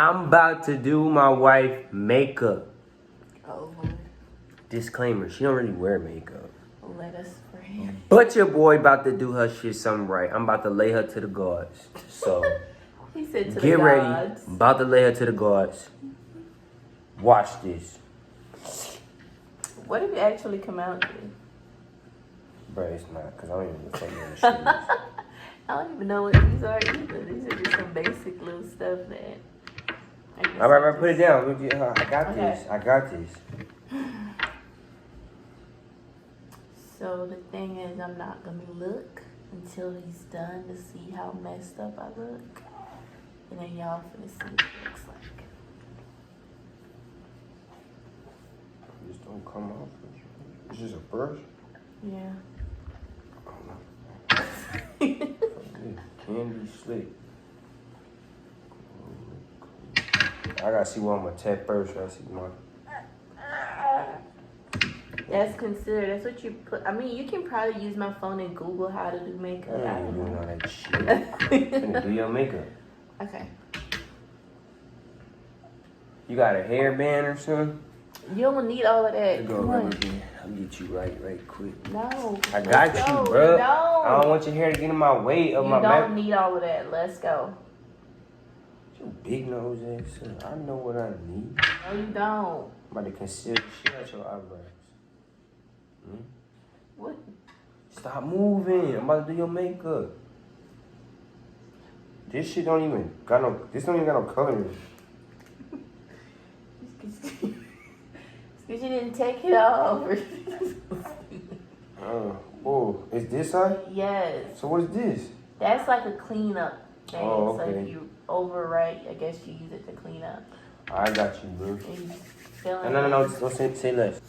I'm about to do my wife makeup. Oh, Lord. Disclaimer, she don't really wear makeup. Let us pray. But your boy about to do her shit something right. I'm about to lay her to the gods. So, He said to get the ready. gods. I'm about to lay her to the gods. Watch this. What did it actually come out to? Bro, it's not, because I don't even take your shoes. I don't even know what these are either. These are just some basic little stuff that... All right, put it down. I got this. I got this. So the thing is, I'm not going to look until he's done to see how messed up I look. And then y'all finna see what it looks like. Just don't come off. It's just a brush. Yeah. Candy slick. I gotta see what I'm gonna tap first. I see my. That's considered. That's what you put. I mean, you can probably use my phone and Google how to do makeup. I ain't doing all that shit. I'm gonna do your makeup. Okay. You got a hairband or something? You don't need all of that. Go, Come on. I'll get you right quick. No. I got you, bro. No. I don't want your hair to get in my way of my You don't need all of that. Let's go. Your big nose ass. I know what I need. No, you don't. I'm about to conceal the shit out your eyebrows. What? Stop moving. I'm about to do your makeup. This shit don't even got no. This don't even got no color in it. Because you didn't take it off. Oh, is this side? Yes. So what is this? That's like a cleanup thing. Oh, okay. So if you overwrite, I guess you use it to clean up. I got you, bro. No. Don't say less.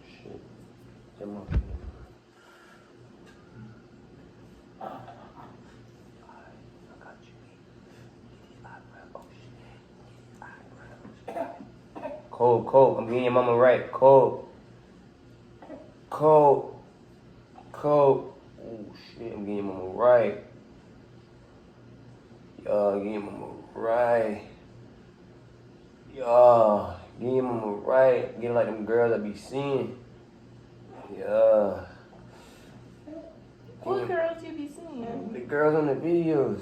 Shit. Come on. Cold. I'm getting your mama right. Cold. Oh shit, I'm getting your mama right. Getting your mama right. Getting your mama right. Getting like them girls I be seeing. What girls you be seeing? The girls on the videos.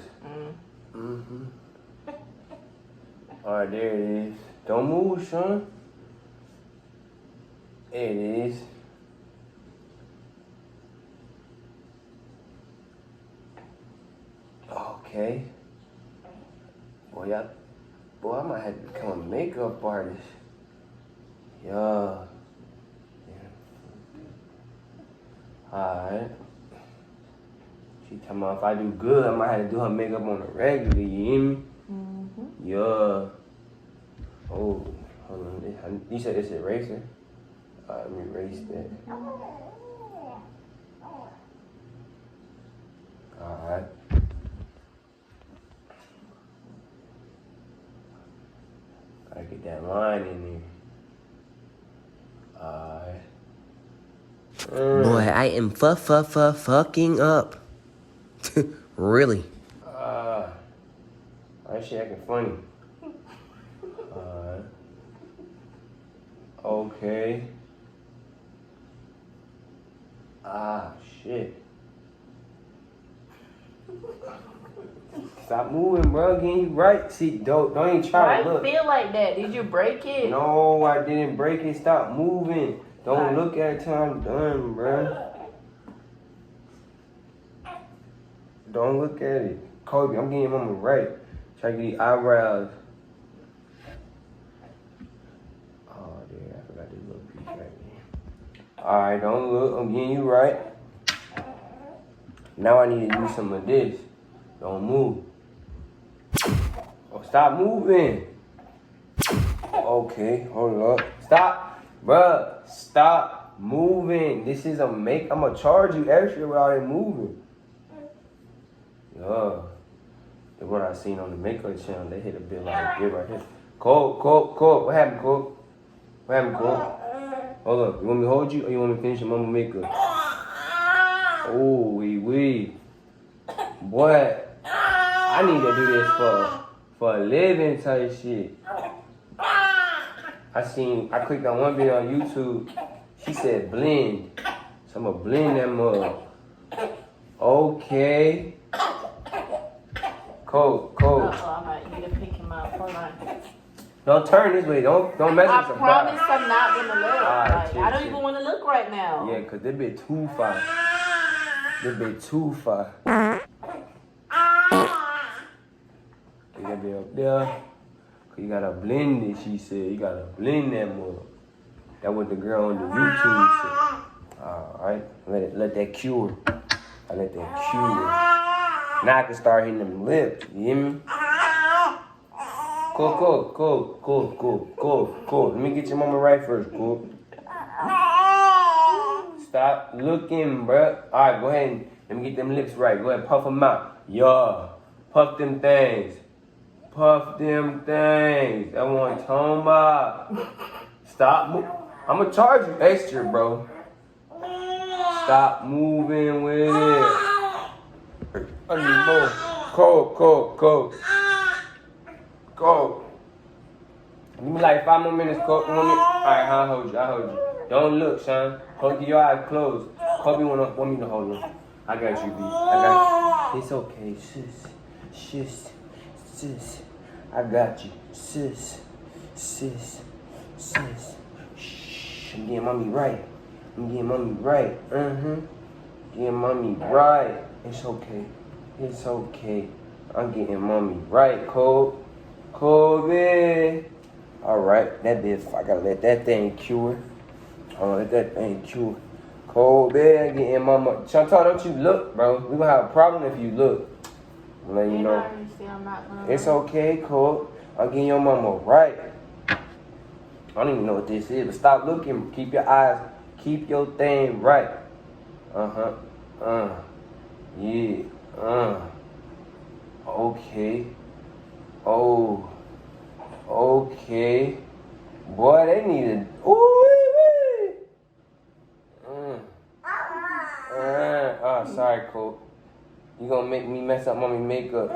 Alright, there it is. Don't move, son. There it is. Okay. Boy, I might have to become a makeup artist. Yeah. Alright. She talking about if I do good, I might have to do her makeup on the regular, you hear me? Yeah. Oh, hold on. You said it's eraser? Let me erase that. Alright. Gotta get that line in there. Alright. Boy, I am fucking up. Really? That shit acting funny. Okay. Shit. Stop moving, bro. Getting you right. See, don't even try to look. Why feel like that? Did you break it? No, I didn't break it. Stop moving. Don't look at it till I'm done, bro. Don't look at it. Kobe, I'm getting your mama right. Try to get these eyebrows. Oh, dude, I forgot this little piece right there. Alright, don't look. I'm getting you right. Now I need to do some of this. Don't move. Oh, stop moving. Okay, hold up. Stop. Bruh, stop moving. This is I'm gonna charge you extra without it moving. Yeah. That's what I seen on the makeup channel. They hit a bit like this right here. Cole. What happened, Cole? Hold up. You want me to hold you or you want me to finish your mama makeup? Oh, wee. What? I need to do this for a living type shit. I clicked on one video on YouTube. She said blend. So I'm gonna blend that mug. Okay. Cool. Uh-oh, I need to pick him up. Hold on. Don't turn this way. Don't mess I with the promise bar. I'm not gonna look. Alright, Like, chill, I don't chill. even want to look right now. Yeah, cause they been too far. They been too far. Get that bit up there. Cause you gotta blend it, she said. You gotta blend that mug. That what the girl on the YouTube said. Alright. Let that cure. I let that cure. Now I can start hitting them lips. You hear me? Cool. Let me get your mama right first, cool. Stop looking, bruh. Alright, go ahead and let me get them lips right. Go ahead, puff them out. Yeah. Puff them things. That's what I'm talking about. Stop. I'm gonna charge you extra, bro. Stop moving with it. I need more. Cold. Give me like 5 more minutes, Cold. Alright, I'll hold you. Don't look, son. Hold your eyes closed. Kobe want me to hold him. I got you, B. It's okay, sis. I got you, sis. Shh. I'm getting mommy right. Getting mommy right. It's okay. I'm getting mommy right, Kobe. Alright, I gotta let that thing cure. Kobe, I'm getting mama. Chantal, don't you look, bro. We gonna have a problem if you look. I'm letting you know. It's okay, Cole. I'm getting your mama right. I don't even know what this is, but stop looking. Keep your thing right. Yeah. Okay. Oh. Okay. Boy, they need to. Sorry, Cole. You gonna make me mess up mommy makeup.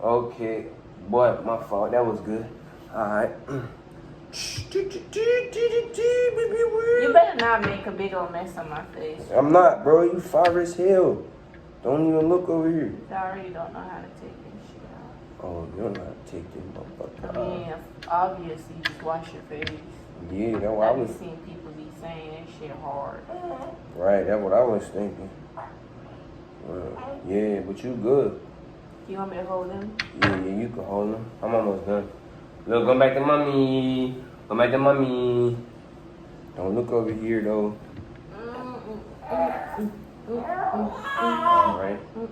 Okay. Boy, my fault. That was good. Alright. You better not make a big old mess on my face. I'm not, bro. You far as hell. Don't even look over here. I already don't know how to take this shit out. Oh, you don't know how to take this motherfucker out. I mean, obviously, just wash your face. Yeah, that's what I was. I've seen people be saying that shit hard. Right, that's what I was thinking. Yeah, but you good. You want me to hold them? Yeah, you can hold them. I'm almost done. Look, go back to mommy. Don't look over here, though. Alright. I'm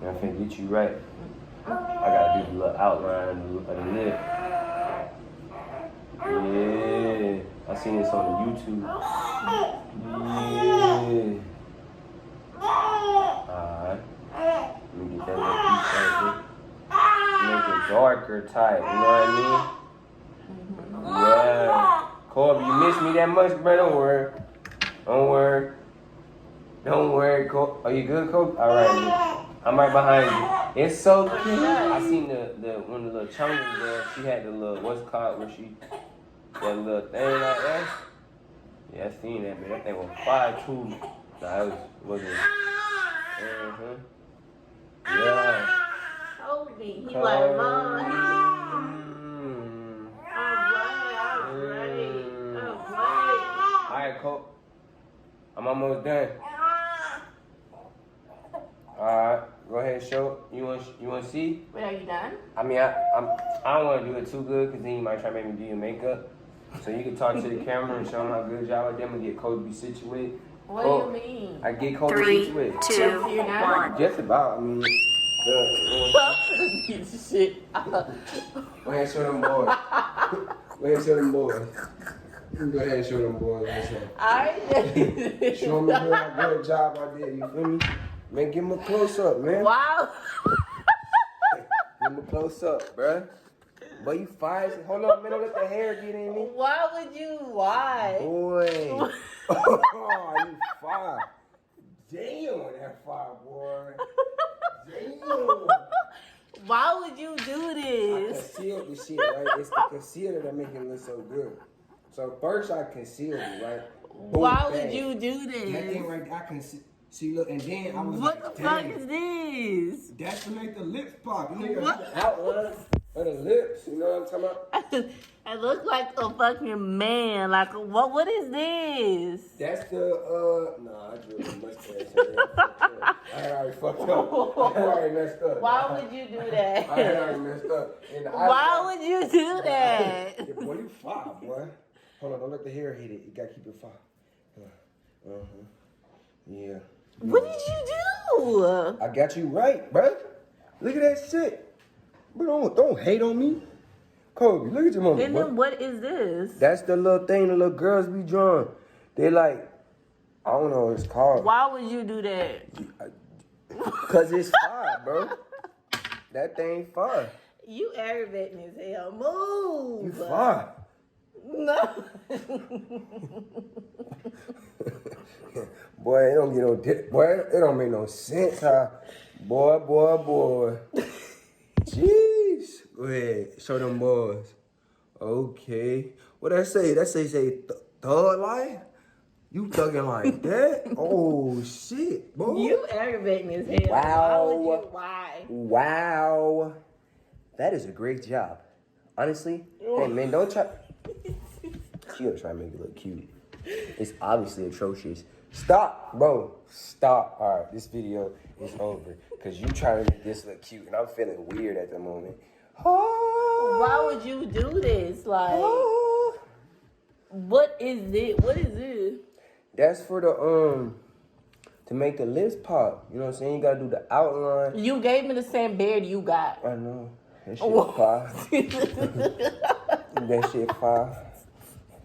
finna get you right. I gotta do the little outline of the lip. Yeah. I seen this on YouTube. Yeah. Alright. Let me get that little piece right here. Make it darker type, you know what I mean? Yeah. Colby, you miss me that much, bro? Don't worry, Colby. Are you good, Colby? Alright, I'm right behind you. It's so cute. I seen the one of the little chungus there. She had the little, what's it called, where she, that little thing like that. Yeah, I seen that, man. That thing was fire too. Nah, it wasn't. Yeah. Kobe, he like, Mom. I'm ready. Alright, Cole. I'm almost done. Alright, go ahead and show. You want to see? Wait, are you done? I mean, I don't want to do it too good because then you might try to make me do your makeup. So you can talk to the camera and show them how good y'all are. Then we get Kobe situated. What do you mean? I get Kobe 3, situated. 2, 1. Just about. I mean, Shit. go ahead and show them boys. Go ahead and show them boys. Show me what good job I did. You feel me? Man, give him a close up, man. Wow. Give him a close up, bruh. Boy, you fire. Hold on, man. Don't let the hair get in me. Why would you? Why? Boy. Oh, you fire. Damn, that fire, boy. Damn. Why would you do I this? concealed the shit, right? It's the concealer that make it look so good. So first I concealed it, right? Boom, Why bang. would you do That thing this? right there, I can see, look, and then I was What like, the fuck dang. is this? That's to make the lips pop. You know, you What? got the outline of the lips. You know what I'm talking about? I look like a fucking man. Like, what is this? That's the, nah, I drew a mustache. I already fucked up. I already messed up. Why would you do I that? already messed up. And Why would you do that? Yeah, boy, you fire, boy. Hold on, don't let the hair hit it. You gotta keep it fire. Yeah. What did you do? I got you right, bruh. Look at that shit. Bro, don't hate on me. Kobe, look at your mama. And then what is this? That's the little thing the little girls be drawing. They like, I don't know what it's called. Why would you do that? Cause it's fire, bro. That thing fire. You aggravating as hell. Move. You fire. No. Boy, it don't get no boy, it don't make no sense, huh? Boy. Jeez. Go ahead, show them boys. Okay. What that say? That say thug life? You thugging like that? Oh shit, boy. You aggravating as hell. Wow. Why? Wow. That is a great job. Honestly, hey man, don't try. She gonna try to make it look cute. It's obviously atrocious. Stop, bro. Stop. All right, this video is over because you trying to make this look cute, and I'm feeling weird at the moment. Why would you do this? Like, what is it? What is it? That's for the to make the lips pop. You know what I'm saying? You gotta do the outline. You gave me the same beard you got. I know. That shit fire. That shit fire.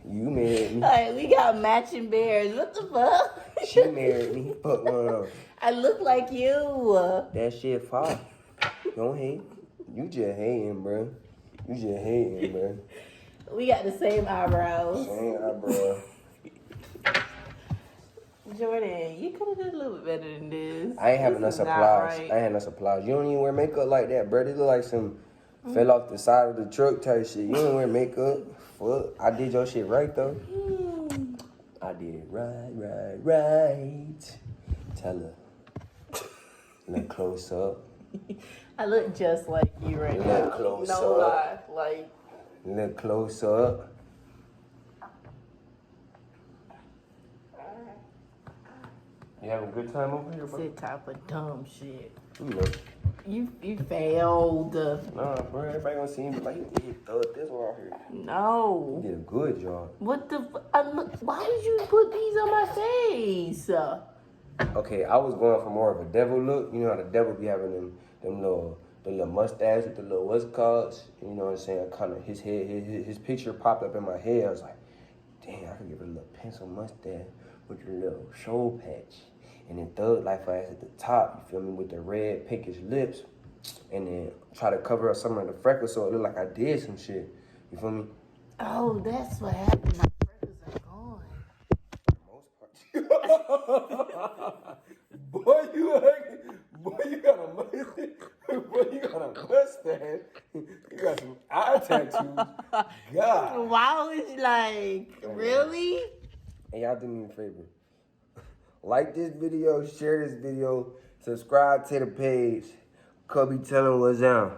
You married me. Like, we got matching beards. What the fuck? She married me. Fuck one on. I look like you. That shit fire. Don't hate. You just hating, bro. You just hating, bro. We got the same eyebrows. Same eyebrow. Jordan, you could have done a little bit better than this. I ain't have enough This is not supplies. right. I ain't have enough supplies. You don't even wear makeup like that, bro. This look like some fell off the side of the truck type shit. You don't wear makeup. Fuck. I did your shit right, though. I did it right. Tell her. Look close up. I look just like you right now. Look close No up. lie. Like, Look close up. You having a good time over here, bro? that type of dumb shit. You know. You failed. Nah, bro. Everybody gonna see me like, you thug this one out here. No. You did a good job. What the? Why did you put these on my face? Okay, I was going for more of a devil look. You know how the devil be having the little mustache with the little what's called. You know what I'm saying? Kind of his head, his picture popped up in my head. I was like, damn, I could give it a little pencil mustache with your little shoulder patch. And then thug life ass at the top, you feel me, with the red pinkish lips. And then try to cover up some of the freckles so it look like I did some shit. You feel me? Oh, that's what happened. My freckles are gone. For the most part. Boy, you got a mustache. Boy, you got a mustache. You got some eye tattoos. God. Wow, it's like, really? And y'all do me a favor. Like this video, share this video, subscribe to the page. Kobe, tell them what's down.